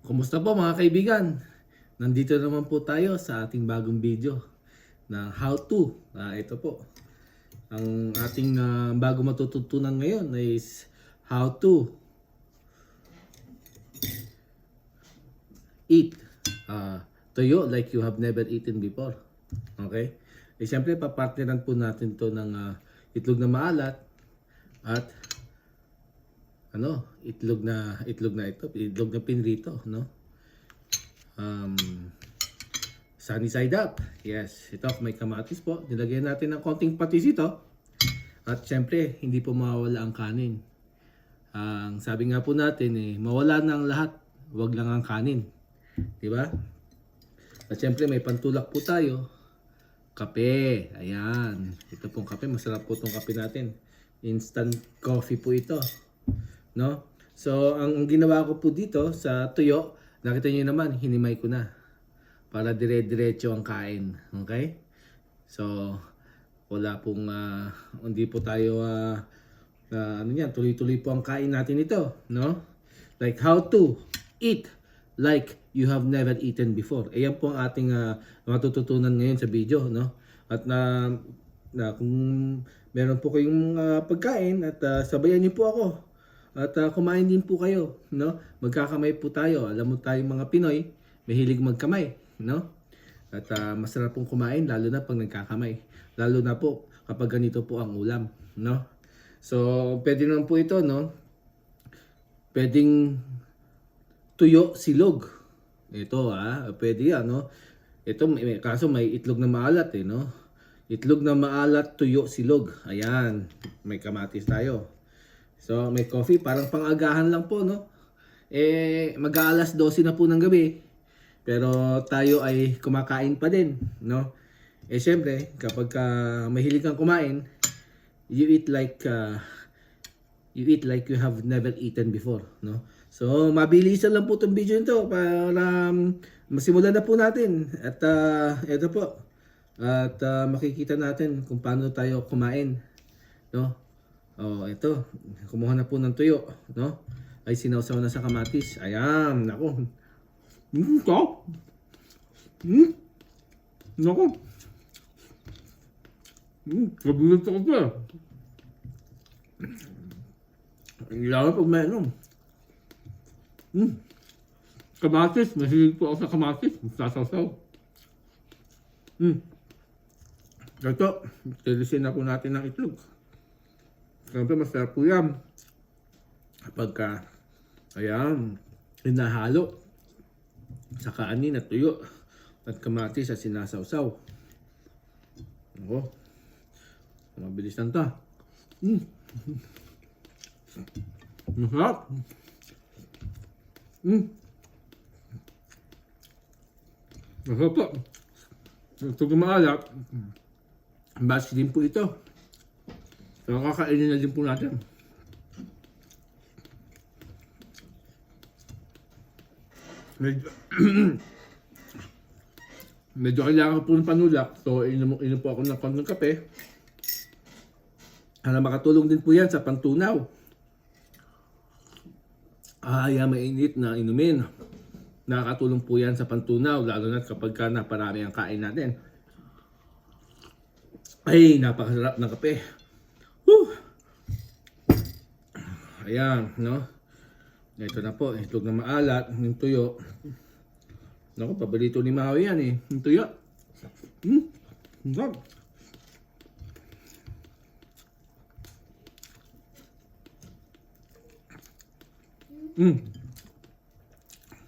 Kumusta po mga kaibigan? Nandito naman po tayo sa ating bagong video na how to. Ito po. Ang ating bago matututunan ngayon is how to eat toyo like you have never eaten before. Okay? Siyempre, papartneran po natin to ng itlog na maalat at itlog na itlog na pinrito, no? Sunny side up. Yes, ito may kamatis po. Nilagyan natin ng konting patis ito. At syempre, hindi po mawawala ang kanin. Ang sabi nga po natin mawala na ang lahat, wag lang ang kanin. 'Di ba? At syempre may pantulak po tayo. Kape. Ayan. Ito pong kape, masarap po tong kape natin. Instant coffee po ito. No? So, ang ginawa ko po dito sa tuyo, nakita niyo naman, hinimay ko na. Para dire-diretso ang kain. Okay? So, wala pong, hindi po tayo, tuloy-tuloy po ang kain natin ito. No? Like how to eat like you have never eaten before. Ayan po ang ating matututunan ngayon sa video. No? At kung meron po kayong pagkain at sabayan niyo po ako. At kumain din po kayo, no? Magkakamay po tayo. Alam mo tayong mga Pinoy, mahilig magkamay, no? At masarap pong kumain lalo na pag nagkakamay. Lalo na po kapag ganito po ang ulam, no? So, pwede naman po ito, no? Pwedeng tuyo silog. Ito, pwede yan, no? Ito, kaso may itlog na maalat, no? Itlog na maalat, tuyo silog. Ayan, may kamatis tayo. So, may coffee, parang pang-agahan lang po, no? Mag-aalas 12 na po ng gabi. Pero tayo ay kumakain pa din, no? Syempre, kapag mahilig kang kumain, you eat like you have never eaten before, no? So, mabilisan lang po itong video nito para masimulan na po natin. At ito po. At makikita natin kung paano tayo kumain, no? Oh, ito. Kumuha na po ng tuyo, no? Ay sinawsaw na sa kamatis. Ayan, nako. Ito. Nako. Kabulit ako pa. Ang ilaw pag may kamatis. Mahilig po ako sa kamatis. Sasawsaw. Ito. Tilisin na po natin ng itlog. Siyempre, masarap po yan. Kapag ayan, hinahalo sa kanin at tuyo at kamatis sa sinasawsaw. Ako, mabilis lang ito. Masarap. Masarap po. Ito kumaalap. Basi din po ito. So, kakainin na din po natin. Medyo kailangan po ng panulak. So, inom po ako ng konting kape. Para makatulong din po yan sa pantunaw. Yan, mainit na inumin. Nakakatulong po yan sa pantunaw. Lalo na kapag naparami ang kain natin. Ay, napakasarap ng kape. Ayan, no? Ito na po, itlog na maalat, yung tuyo. Naku, paborito ni Maui yan yung tuyo. Sarap.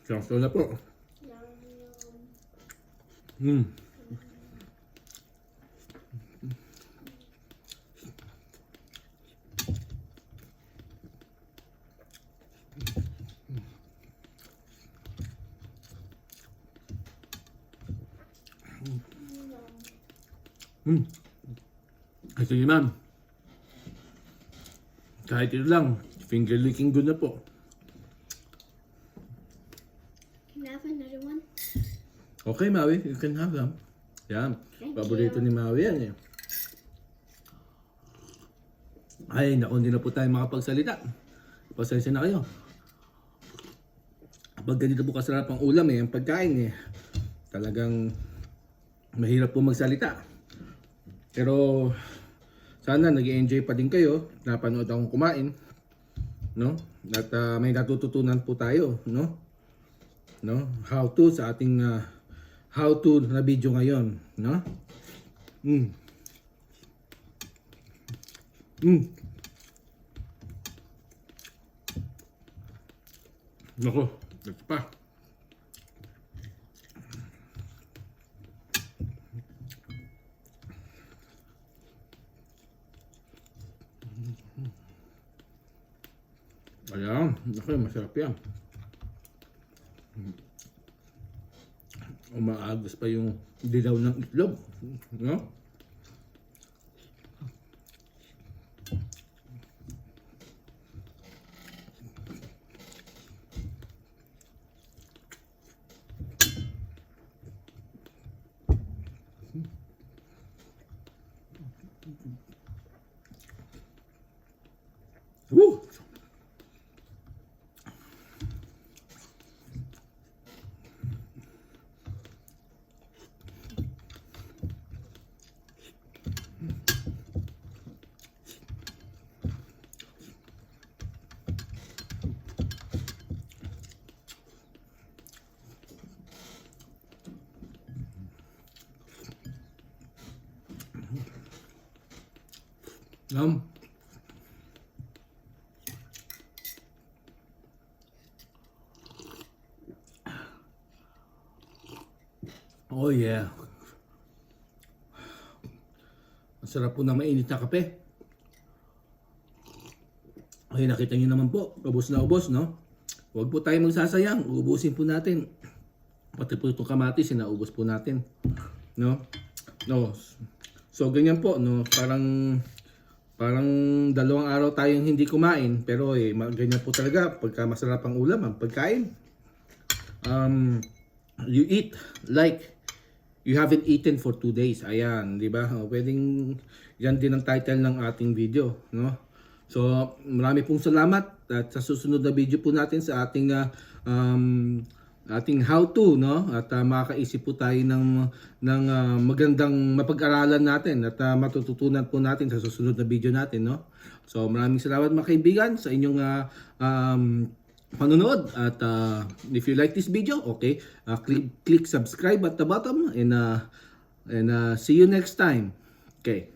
Sarap na po. Ito yun, ma'am. Kahit ito lang, finger licking good na po. Can I have another one? Okay, Maui, you can have them. Yan, paborito ni Maui yan Ay, naku, hindi na po tayo makapagsalita. Pasensya na kayo. pag ganito po kasarap ang ulam ang pagkain talagang mahirap po magsalita. Pero sana nag-enjoy pa din kayo, napanood akong kumain, no? At may natututunan po tayo, no? How to sa ating how to na video ngayon, no? Nako, ito pa. Ayan, nako, masarap yan. Umaagos pa yung dilaw ng itlog, no? Woo! Oh yeah. Ang sarap po ng mainit na kape. Ay, nakita nyo naman po, ubos na ubos, no? Huwag po tayo magsasayang, uubusin po natin. Pati po itong kamatis, sinaubos po natin. No? No. So, ganyan po, no? Parang 2 araw tayong hindi kumain, pero ganyan po talaga pagka masarap ang ulam, ang pagkain. You eat like you haven't eaten for 2 days. Ayan, di ba? Pwedeng yan din ang title ng ating video, no? So, marami pong salamat at sa susunod na video po natin sa ating ating how to, no? At makakaisip po tayo ng magandang mapag-aralan natin at matututunan po natin sa susunod na video natin, no? So, maraming salamat mga kaibigan sa inyong panonood at if you like this video, okay, click subscribe at the bottom and see you next time. Okay.